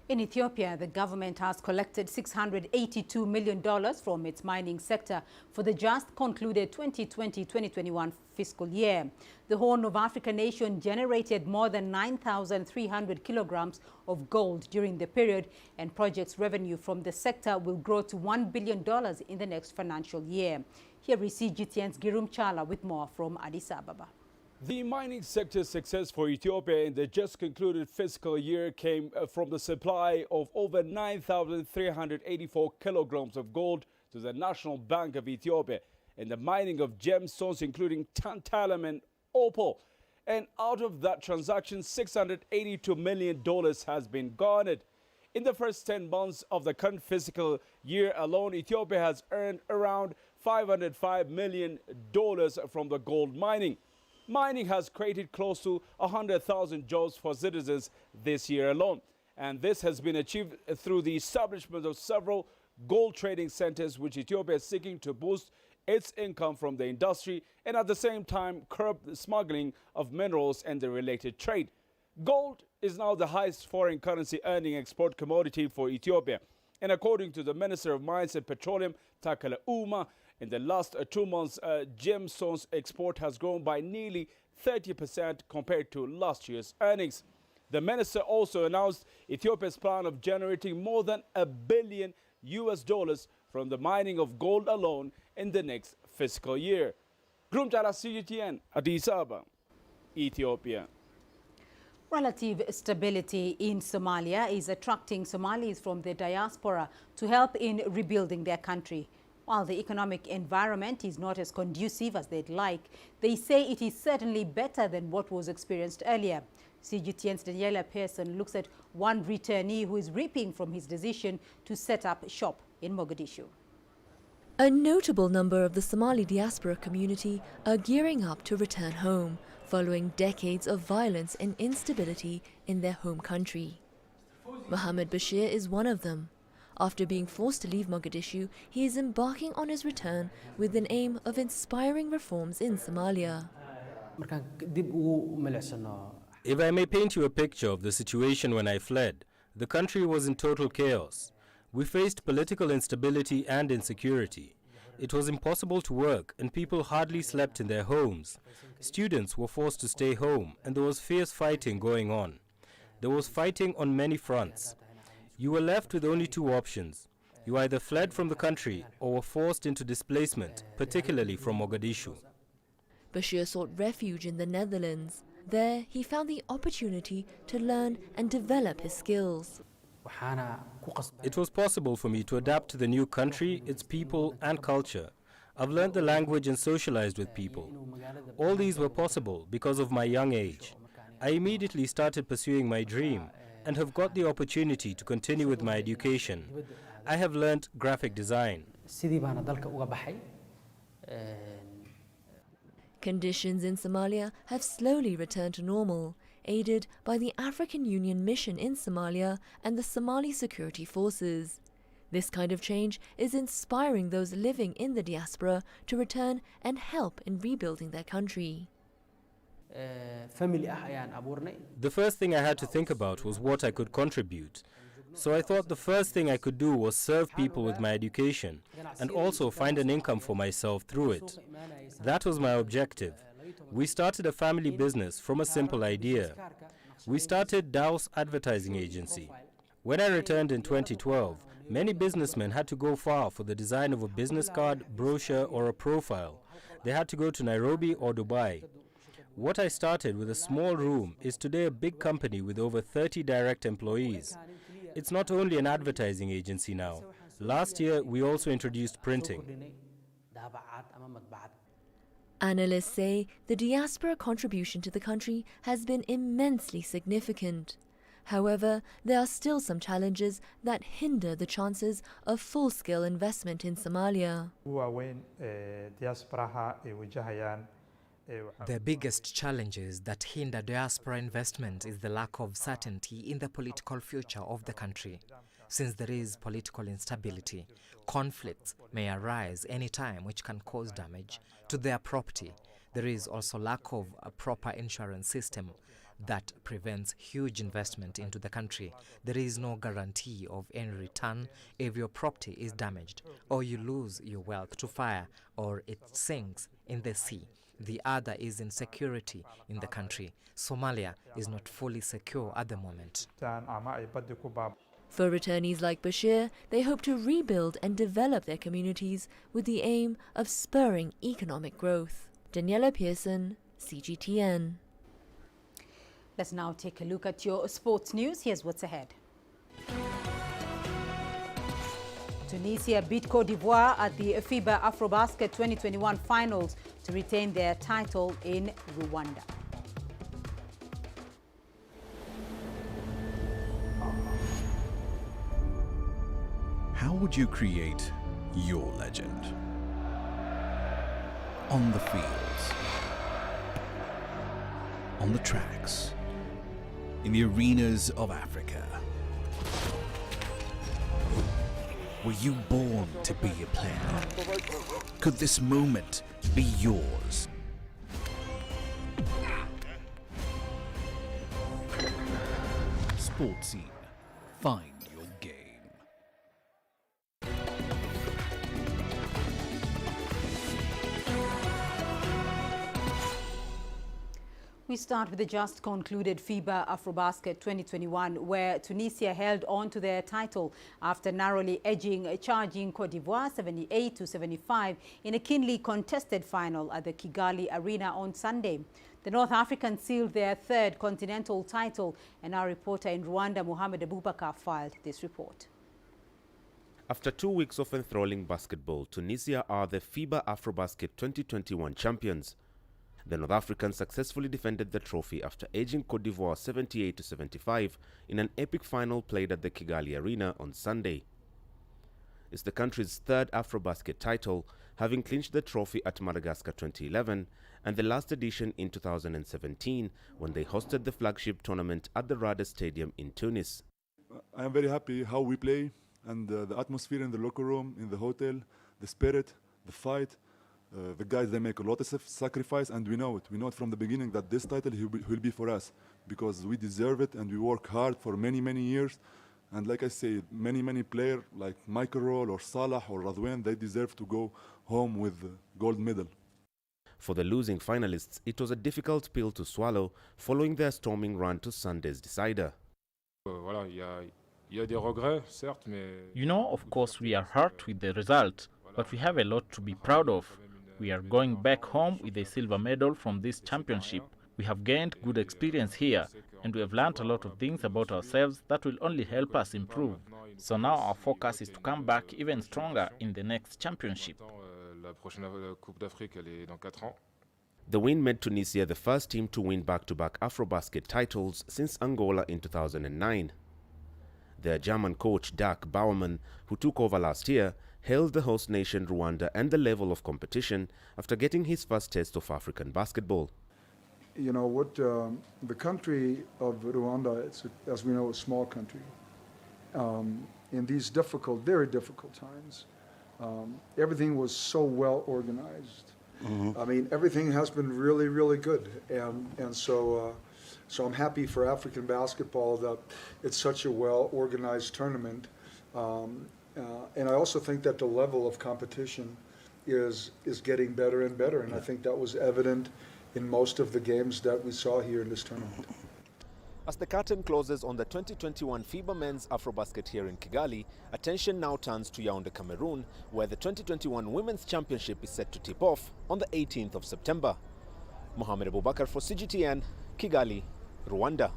In Ethiopia, the government has collected $682 million from its mining sector for the just concluded 2020-2021 fiscal year. The Horn of Africa nation generated more than 9,300 kilograms of gold during the period, and projects revenue from the sector will grow to $1 billion in the next financial year. Here is CGTN's Girum Chala with more from Addis Ababa. The mining sector's success for Ethiopia in the just concluded fiscal year came from the supply of over 9,384 kilograms of gold to the National Bank of Ethiopia and the mining of gemstones including tantalum and opal. And out of that transaction, $682 million has been garnered. In the first 10 months of the current fiscal year alone, Ethiopia has earned around $505 million from the gold mining. Mining has created close to 100,000 jobs for citizens this year alone. And this has been achieved through the establishment of several gold trading centers, which Ethiopia is seeking to boost its income from the industry and at the same time curb the smuggling of minerals and the related trade. Gold is now the highest foreign currency earning export commodity for Ethiopia. And according to the Minister of Mines and Petroleum, Takala Uma, in the last 2 months, gemstones export has grown by nearly 30% compared to last year's earnings. The minister also announced Ethiopia's plan of generating more than $1 billion from the mining of gold alone in the next fiscal year. Grumtala CGTN, Addis Ababa, Ethiopia. Relative stability in Somalia is attracting Somalis from the diaspora to help in rebuilding their country. While the economic environment is not as conducive as they'd like, they say it is certainly better than what was experienced earlier. CGTN's Daniela Pearson looks at one returnee who is reaping from his decision to set up shop in Mogadishu. A notable number of the Somali diaspora community are gearing up to return home following decades of violence and instability in their home country. Mohammed Bashir is one of them. After being forced to leave Mogadishu, he is embarking on his return with an aim of inspiring reforms in Somalia. If I may paint you a picture of the situation when I fled, the country was in total chaos. We faced political instability and insecurity. It was impossible to work and people hardly slept in their homes. Students were forced to stay home and there was fierce fighting going on. There was fighting on many fronts. You were left with only two options. You either fled from the country or were forced into displacement, particularly from Mogadishu. Bashir sought refuge in the Netherlands. There, he found the opportunity to learn and develop his skills. It was possible for me to adapt to the new country, its people and culture. I've learned the language and socialized with people. All these were possible because of my young age. I immediately started pursuing my dream and have got the opportunity to continue with my education. I have learned graphic design. Conditions in Somalia have slowly returned to normal, aided by the African Union mission in Somalia and the Somali security forces. This kind of change is inspiring those living in the diaspora to return and help in rebuilding their country. The first thing I had to think about was what I could contribute. So I thought the first thing I could do was serve people with my education and also find an income for myself through it. That was my objective. We started a family business from a simple idea. We started Daos Advertising Agency. When I returned in 2012, many businessmen had to go far for the design of a business card, brochure, or a profile. They had to go to Nairobi or Dubai. What I started with a small room is today a big company with over 30 direct employees. It's not only an advertising agency now. Last year, we also introduced printing. Analysts say the diaspora contribution to the country has been immensely significant. However, there are still some challenges that hinder the chances of full-scale investment in Somalia. The biggest challenges that hinder diaspora investment is the lack of certainty in the political future of the country. Since there is political instability, conflicts may arise any time which can cause damage to their property. There is also lack of a proper insurance system that prevents huge investment into the country. There is no guarantee of any return if your property is damaged, or you lose your wealth to fire, or it sinks in the sea. The other is insecurity in the country. Somalia is not fully secure at the moment. For returnees like Bashir, they hope to rebuild and develop their communities with the aim of spurring economic growth. Daniela Pearson, CGTN. Let's now take a look at your sports news. Here's what's ahead. Tunisia beat Cote d'Ivoire at the FIBA Afrobasket 2021 finals to retain their title in Rwanda. How would you create your legend? On the fields, on the tracks, in the arenas of Africa. Were you born to be a player? Could this moment be yours? Sports Scene. Find your game. We start with the just concluded FIBA Afrobasket 2021, where Tunisia held on to their title after narrowly charging Cote d'Ivoire 78-75 in a keenly contested final at the Kigali Arena on Sunday. The North Africans sealed their third continental title, and our reporter in Rwanda, Mohamed Abubakar, filed this report. After 2 weeks of enthralling basketball, Tunisia are the FIBA Afrobasket 2021 champions. The North Africans successfully defended the trophy after edging Cote d'Ivoire 78-75 in an epic final played at the Kigali Arena on Sunday. It's the country's third Afrobasket title, having clinched the trophy at Madagascar 2011 and the last edition in 2017 when they hosted the flagship tournament at the Rada Stadium in Tunis. I am very happy how we play and the atmosphere in the locker room, in the hotel, the spirit, the fight. The guys, they make a lot of sacrifice, and we know it. We know it from the beginning that this title will be for us because we deserve it and we work hard for many, many years. And like I say, many players like Michael Roll or Salah or Radwan, they deserve to go home with the gold medal. For the losing finalists, it was a difficult pill to swallow following their storming run to Sunday's decider. You know, of course, we are hurt with the result, but we have a lot to be proud of. We are going back home with a silver medal from this championship. We have gained good experience here, and we have learned a lot of things about ourselves that will only help us improve. So now our focus is to come back even stronger in the next championship. The win made Tunisia the first team to win back-to-back Afrobasket titles since Angola in 2009. Their German coach, Dirk Baumann, who took over last year, hailed the host nation Rwanda and the level of competition after getting his first taste of African basketball. You know what, the country of Rwanda, it's, as we know, a small country. In these difficult, very difficult times, everything was so well organized. I mean, everything has been really, really good. And so I'm happy for African basketball that it's such a well-organized tournament. And I also think that the level of competition is getting better and better. And I think that was evident in most of the games that we saw here in this tournament. As the curtain closes on the 2021 FIBA Men's Afrobasket here in Kigali, attention now turns to Yaoundé, Cameroon, where the 2021 Women's Championship is set to tip off on the 18th of September. Mohamed Abubakar for CGTN, Kigali, Rwanda.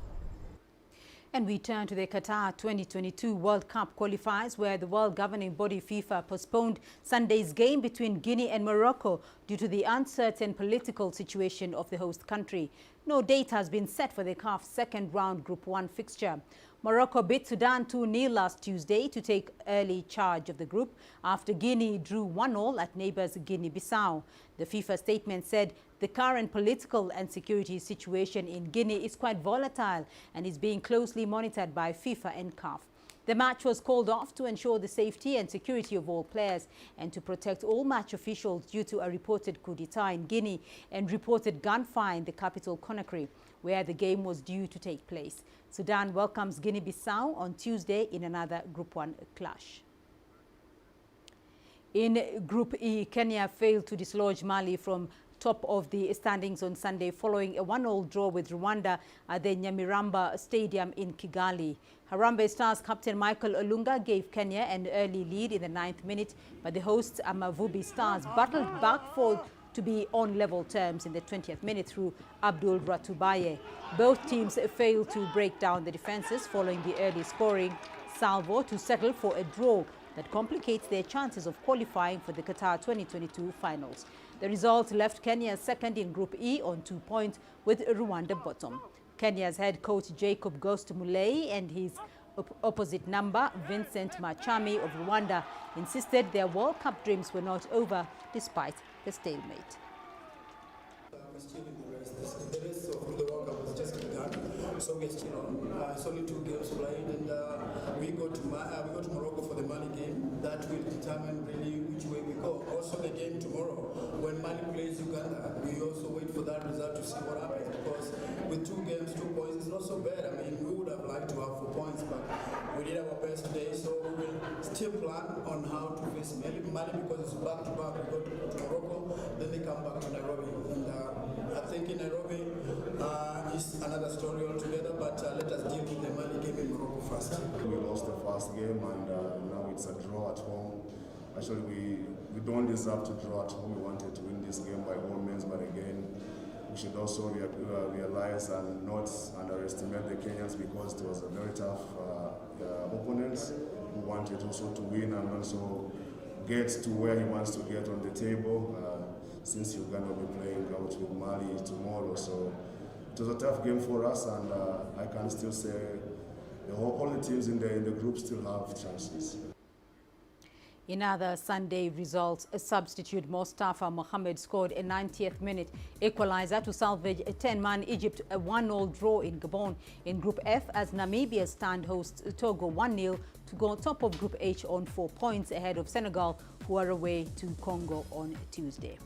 And we turn to the Qatar 2022 World Cup qualifiers, where the world governing body FIFA postponed Sunday's game between Guinea and Morocco due to the uncertain political situation of the host country. No date has been set for the CAF second round Group 1 fixture. Morocco beat Sudan 2-0 last Tuesday to take early charge of the group after Guinea drew 1-1 at neighbours Guinea-Bissau. The FIFA statement said the current political and security situation in Guinea is quite volatile and is being closely monitored by FIFA and CAF. The match was called off to ensure the safety and security of all players and to protect all match officials due to a reported coup d'etat in Guinea and reported gunfire in the capital Conakry, where the game was due to take place. Sudan welcomes Guinea-Bissau on Tuesday in another Group 1 clash. In Group E, Kenya failed to dislodge Mali from top of the standings on Sunday following a 1-1 draw with Rwanda at the Nyamiramba Stadium in Kigali. Harambee Stars captain Michael Olunga gave Kenya an early lead in the 9th minute, but the hosts Amavubi Stars battled back to be on level terms in the 20th minute through Abdul Ratubaye. Both teams failed to break down the defenses following the early scoring salvo to settle for a draw that complicates their chances of qualifying for the Qatar 2022 finals. The result left Kenya second in Group E on 2 points with Rwanda bottom. Kenya's head coach Jacob Ghost Mulee and his opposite number, Vincent Machami of Rwanda, insisted their World Cup dreams were not over despite the stalemate. The rest of the World Cup was just begun, so we're still on. It's only 2 games played, and we go to Morocco for the Mali game. That will determine really which way we go. Also, the game tomorrow, when Mali plays Uganda, we also wait for that result to see what happens. Because with 2 games, 2 points, it's not so bad. I mean, we would have liked to have 4 points, but we did our best today. So we will still plan on how to face Mali because it's back to back. We go to Morocco, then they come back to Nairobi, and I think in Nairobi is another story altogether, but let us deal with the Mali game in Morocco first. We lost the first game and now it's a draw at home. Actually, we don't deserve to draw at home. We wanted to win this game by all means, but again, we should also realize and not underestimate the Kenyans because it was a very tough opponent who wanted also to win and also get to where he wants to get on the table. Since Uganda will be playing out with Mali tomorrow, so it was a tough game for us, and I can still say all the teams in the group still have chances. In other Sunday results, a substitute Mustafa Mohamed scored a 90th minute equalizer to salvage a 10-man Egypt a 1-1 draw in Gabon in Group F as Namibia stand hosts Togo 1-0 to go on top of Group H on 4 points ahead of Senegal, who are away to Congo on Tuesday.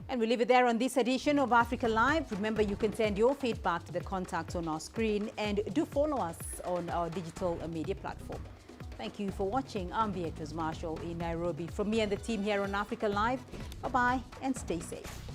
And we leave it there on this edition of Africa Live. Remember, you can send your feedback to the contacts on our screen and do follow us on our digital media platform. Thank you for watching. I'm Beatrice Marshall in Nairobi. From me and the team here on Africa Live, bye-bye and stay safe.